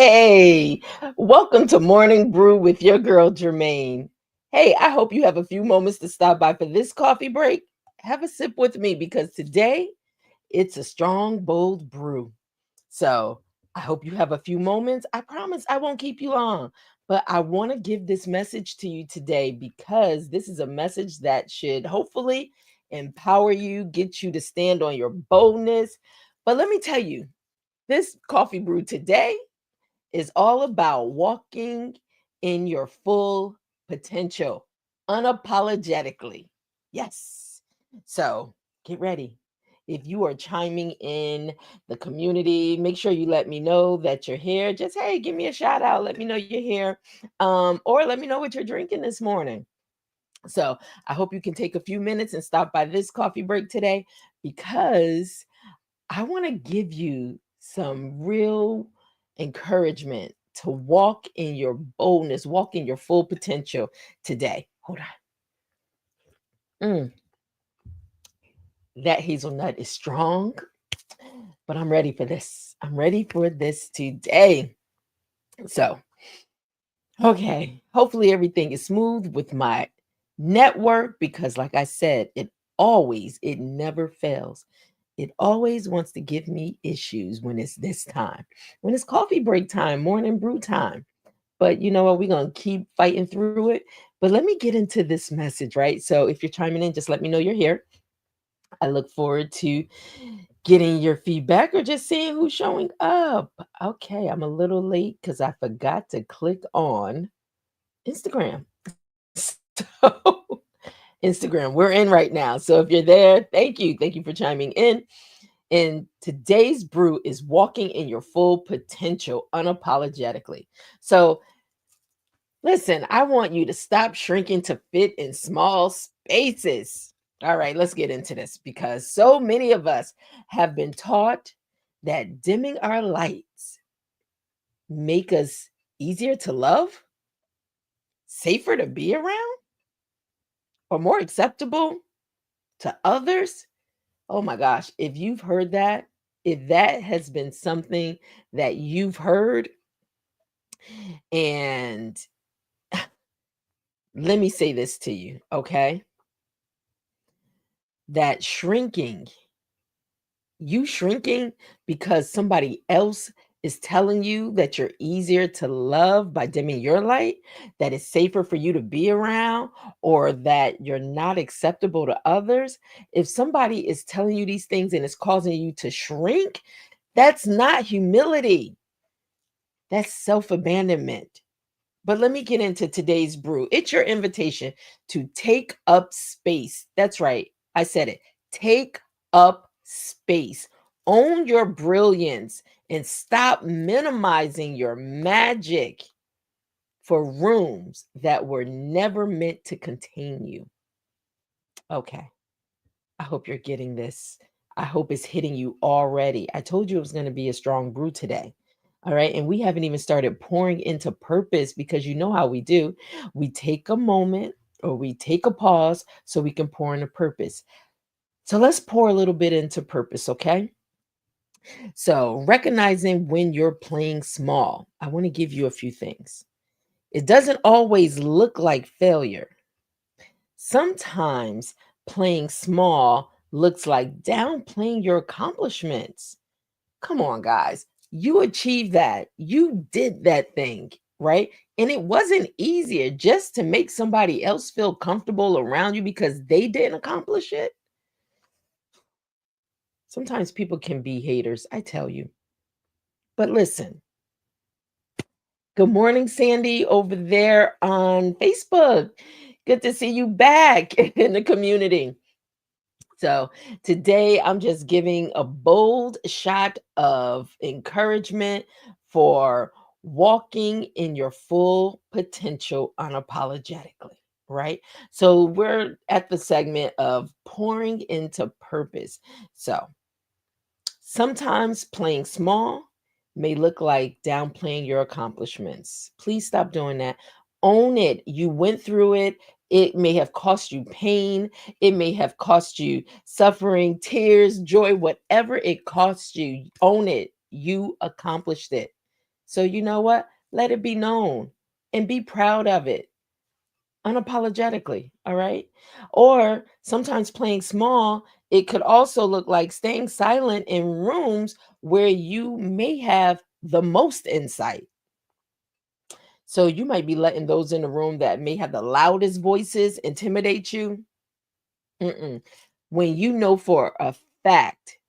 Hey, welcome to Morning Brew with your girl Germaine. Hey, I hope you have a few moments to stop by for this coffee break. Have a sip with me because today it's a strong, bold brew. So I hope you have a few moments. I promise I won't keep you long, but I want to give this message to you today because this is a message that should hopefully empower you, get you to stand on your boldness. But let me tell you, this coffee brew today is all about walking in your full potential unapologetically. Yes. So get ready. If you are chiming in the community, make sure you let me know that you're here. Just, hey, give me a shout out. Let me know you're here. Or let me know what you're drinking this morning. So I hope you can take a few minutes and stop by this coffee break today because I want to give you some real encouragement to walk in your boldness, walk in your full potential today. Hold on. That hazelnut is strong, but I'm ready for this. I'm ready for this today. So, okay, hopefully everything is smooth with my network because, like I said, it never fails. It always wants to give me issues when it's this time, when it's coffee break time, morning brew time. But you know what? We're going to keep fighting through it. But let me get into this message, right? So if you're chiming in, just let me know you're here. I look forward to getting your feedback or just seeing who's showing up. Okay, I'm a little late because I forgot to click on Instagram. So, Instagram, we're in right now. So if you're there, thank you. Thank you for chiming in. And today's brew is walking in your full potential unapologetically. So, listen, I want you to stop shrinking to fit in small spaces. All right, let's get into this because so many of us have been taught that dimming our lights make us easier to love, safer to be around, or more acceptable to others. Oh my gosh, if you've heard that, if that has been something that you've heard, and let me say this to you, okay? That shrinking because somebody else is telling you that you're easier to love by dimming your light, that it's safer for you to be around, or that you're not acceptable to others. If somebody is telling you these things and it's causing you to shrink, that's not humility. That's self-abandonment. But let me get into today's brew. It's your invitation to take up space. That's right. I said it. Take up space. Own your brilliance and stop minimizing your magic for rooms that were never meant to contain you. Okay. I hope you're getting this. I hope it's hitting you already. I told you it was going to be a strong brew today. All right. And we haven't even started pouring into purpose because you know how we do. We take a moment or we take a pause so we can pour into purpose. So let's pour a little bit into purpose. Okay. So recognizing when you're playing small, I want to give you a few things. It doesn't always look like failure. Sometimes playing small looks like downplaying your accomplishments. Come on, guys. You achieved that. You did that thing, right? And it wasn't easier just to make somebody else feel comfortable around you because they didn't accomplish it. Sometimes people can be haters, I tell you. But listen, good morning, Sandy, over there on Facebook. Good to see you back in the community. So today I'm just giving a bold shot of encouragement for walking in your full potential unapologetically, right? So we're at the segment of pouring into purpose. So sometimes playing small may look like downplaying your accomplishments. Please stop doing that. Own it. You went through it. It may have cost you pain. It may have cost you suffering, tears, joy, whatever it cost you. Own it. You accomplished it. So, you know what? Let it be known and be proud of it unapologetically. All right. Or sometimes playing small, it could also look like staying silent in rooms where you may have the most insight. So you might be letting those in the room that may have the loudest voices intimidate you. Mm-mm. When you know for a fact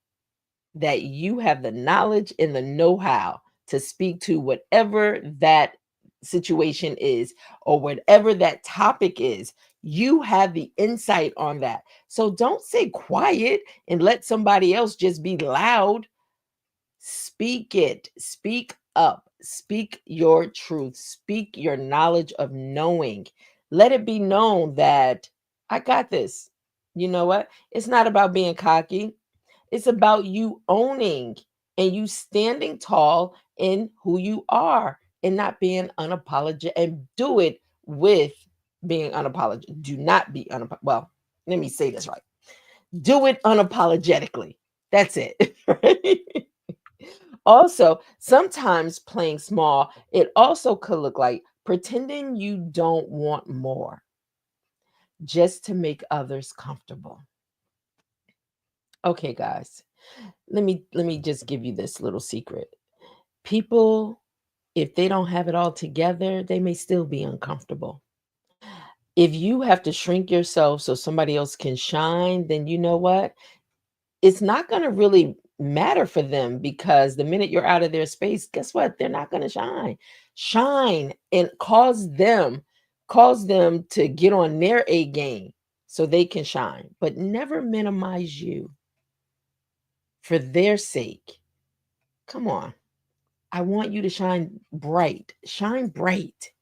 that you have the knowledge and the know-how to speak to whatever that situation is or whatever that topic is, you have the insight on that. So don't stay quiet and let somebody else just be loud. Speak it. Speak up. Speak your truth. Speak your knowledge of knowing. Let it be known that I got this. You know what? It's not about being cocky. It's about you owning and you standing tall in who you are and not being unapologetic and do it with being unapologetic. Do not be well, let me say this right. Do it unapologetically. That's it. Right? Also, sometimes playing small, it also could look like pretending you don't want more just to make others comfortable. Okay, guys. Let me just give you this little secret. People, if they don't have it all together, they may still be uncomfortable. If you have to shrink yourself so somebody else can shine, then you know what? It's not going to really matter for them because the minute you're out of their space, guess what? They're not going to shine. Shine and cause them to get on their A game so they can shine, but never minimize you for their sake. Come on. I want you to shine bright. Shine bright.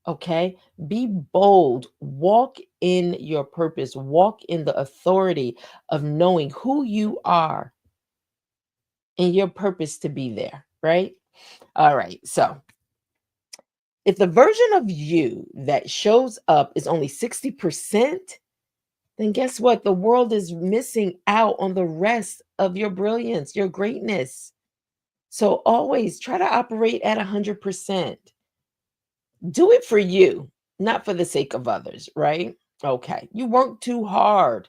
Okay. Be bold. Walk in your purpose. Walk in the authority of knowing who you are and your purpose to be there. Right. All right. So if the version of you that shows up is only 60%, then guess what? The world is missing out on the rest of your brilliance, your greatness. So always try to operate at 100%. Do it for you, not for the sake of others, right? Okay. You work too hard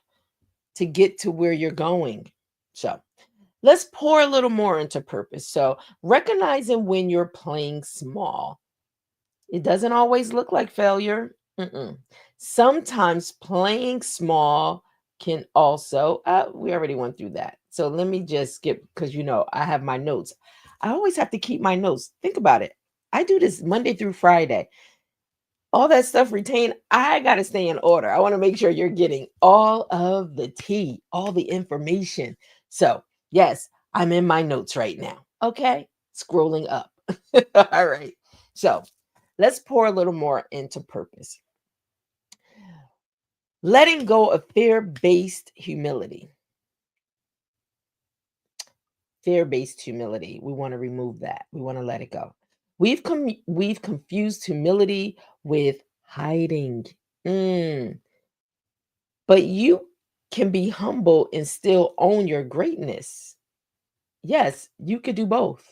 to get to where you're going. So let's pour a little more into purpose. So recognizing when you're playing small, it doesn't always look like failure. Mm-mm. Sometimes playing small can also, we already went through that. So let me just skip because I have my notes. I always have to keep my notes. Think about it. I do this Monday through Friday. All that stuff retained, I got to stay in order. I want to make sure you're getting all of the tea, all the information. So, yes, I'm in my notes right now. Okay. Scrolling up. All right. So, let's pour a little more into purpose. Letting go of fear based humility. Fear based humility. We want to remove that. We want to let it go. We've confused humility with hiding. Mm. But you can be humble and still own your greatness. Yes, you could do both.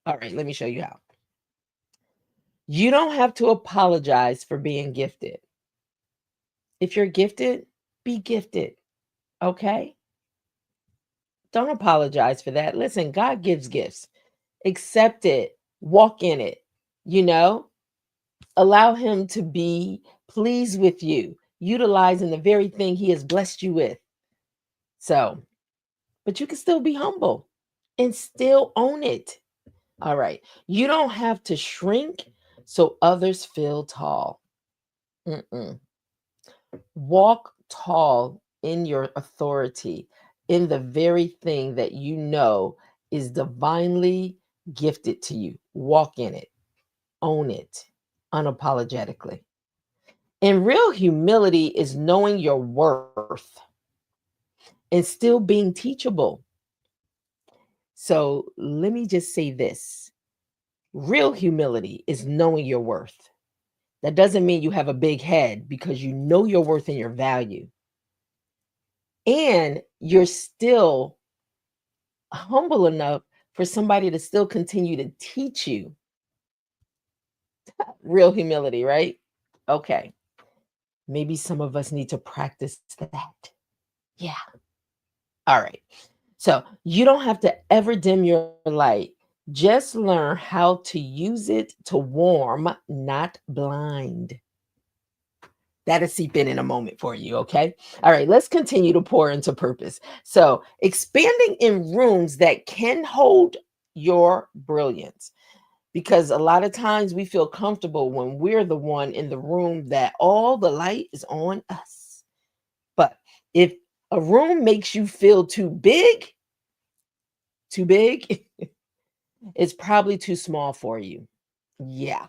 All right, let me show you how. You don't have to apologize for being gifted. If you're gifted, be gifted. Okay? Don't apologize for that. Listen, God gives gifts. Accept it. Walk in it. You know, allow Him to be pleased with you, utilizing the very thing He has blessed you with. So, but you can still be humble and still own it. All right. You don't have to shrink so others feel tall. Mm-mm. Walk tall in your authority, in the very thing that you know is divinely gifted to you. Walk in it, own it unapologetically. And real humility is knowing your worth and still being teachable. So let me just say this. Real humility is knowing your worth. That doesn't mean you have a big head because you know your worth and your value. And you're still humble enough for somebody to still continue to teach you. Real humility, right? Okay. Maybe some of us need to practice that. Yeah. All right. So you don't have to ever dim your light. Just learn how to use it to warm, not blind. That'll seep in a moment for you. Okay. All right. Let's continue to pour into purpose. So, expanding in rooms that can hold your brilliance. Because a lot of times we feel comfortable when we're the one in the room that all the light is on us. But if a room makes you feel too big, it's probably too small for you. Yeah.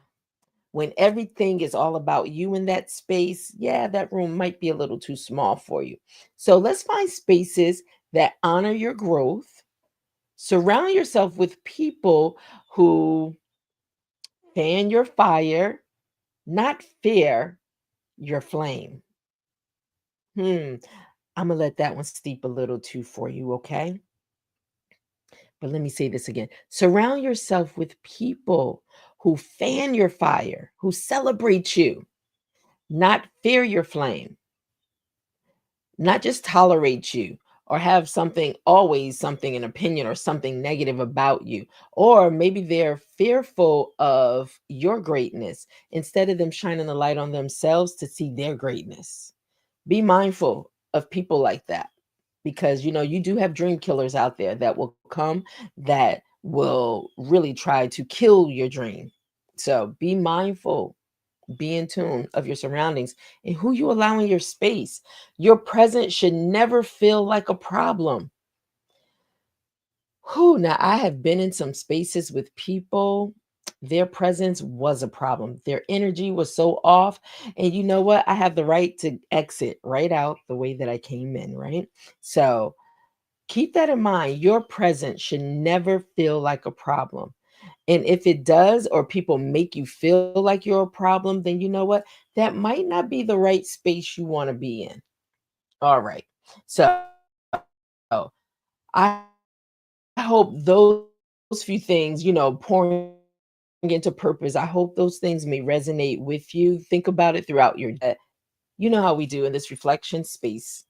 When everything is all about you in that space, yeah, that room might be a little too small for you. So let's find spaces that honor your growth. Surround yourself with people who fan your fire, not fear your flame. Hmm. I'm going to let that one steep a little too for you, okay? But let me say this again. Surround yourself with people who fan your fire, who celebrate you, not fear your flame, not just tolerate you or have something, always something, an opinion or something negative about you. Or maybe they're fearful of your greatness instead of them shining the light on themselves to see their greatness. Be mindful of people like that because you do have dream killers out there that will come that will really try to kill your dream. So be mindful, be in tune of your surroundings and who you allow in your space. Your presence should never feel like a problem. Who now I have been in some spaces with people. Their presence was a problem. Their energy was so off. And you know what? I have the right to exit right out the way that I came in, right? So keep that in mind. Your presence should never feel like a problem. And if it does, or people make you feel like you're a problem, then you know what? That might not be the right space you want to be in. All right. So I hope those few things, pouring into purpose, I hope those things may resonate with you. Think about it throughout your day. You know how we do in this reflection space.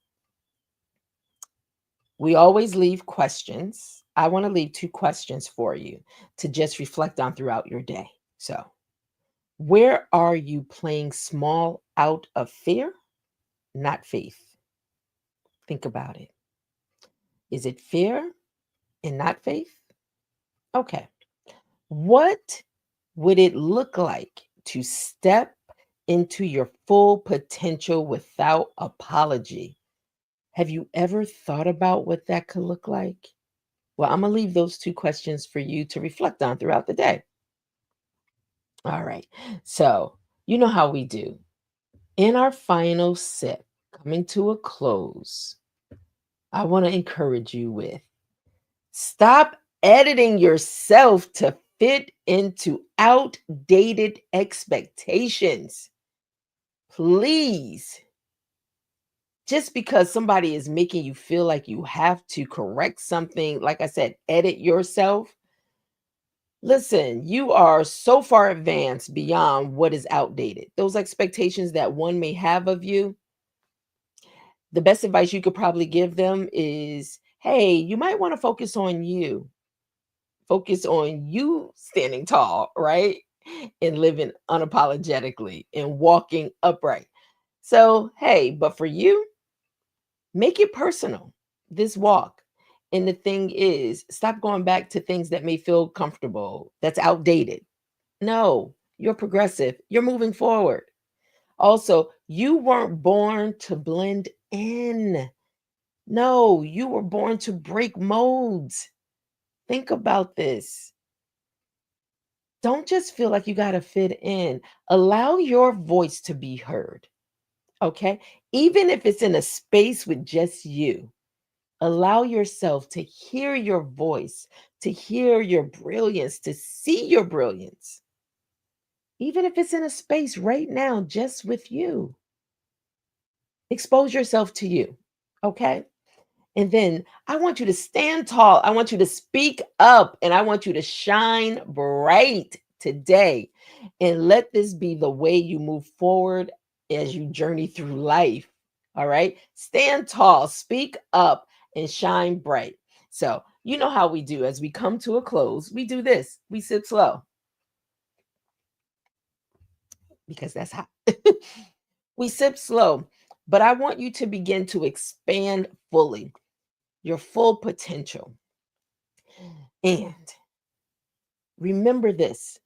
We always leave questions. I want to leave two questions for you to just reflect on throughout your day. So, where are you playing small out of fear, not faith? Think about it. Is it fear and not faith? Okay. What would it look like to step into your full potential without apology? Have you ever thought about what that could look like? Well, I'm going to leave those two questions for you to reflect on throughout the day. All right. So, you know how we do. In our final sip, coming to a close, I want to encourage you with stop editing yourself to fit into outdated expectations. Please, just because somebody is making you feel like you have to correct something, like I said, edit yourself. Listen, you are so far advanced beyond what is outdated. Those expectations that one may have of you, the best advice you could probably give them is hey, you might want to focus on you. Focus on you standing tall, right? And living unapologetically and walking upright. So, hey, but for you, make it personal, this walk. And the thing is, stop going back to things that may feel comfortable, that's outdated. No, you're progressive, you're moving forward. Also, you weren't born to blend in. No, you were born to break molds. Think about this. Don't just feel like you got to fit in. Allow your voice to be heard. Okay. Even if it's in a space with just you, allow yourself to hear your voice, to hear your brilliance, to see your brilliance. Even if it's in a space right now, just with you, expose yourself to you. Okay. And then I want you to stand tall. I want you to speak up and I want you to shine bright today. And let this be the way you move forward as you journey through life. All right. Stand tall, speak up, and shine bright. So, you know how we do as we come to a close, we do this. We sip slow because that's hot. We sip slow, but I want you to begin to expand fully your full potential. And remember this,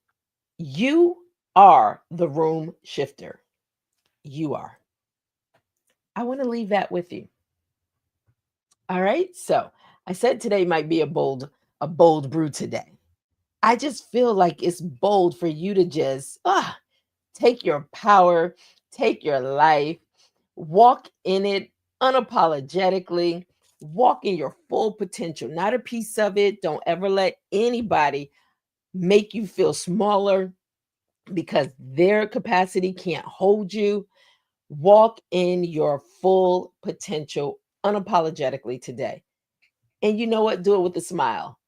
you are the room shifter. You are. I want to leave that with you. All right. So I said today might be a bold brew today. I just feel like it's bold for you to just take your power, take your life, walk in it unapologetically, walk in your full potential, not a piece of it. Don't ever let anybody make you feel smaller because their capacity can't hold you. Walk in your full potential unapologetically today. And you know what? Do it with a smile.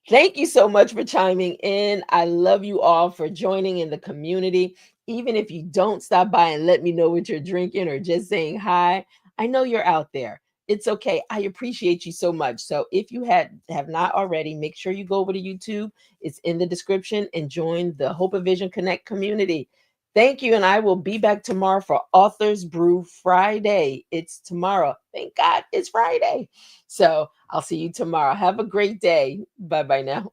Thank you so much for chiming in. I love you all for joining in the community. Even if you don't stop by and let me know what you're drinking or just saying hi, I know you're out there. It's okay. I appreciate you so much. So if you have not already, make sure you go over to YouTube. It's in the description and join the Hope of Vision Connect community. Thank you. And I will be back tomorrow for Authors Brew Friday. It's tomorrow. Thank God it's Friday. So I'll see you tomorrow. Have a great day. Bye bye now.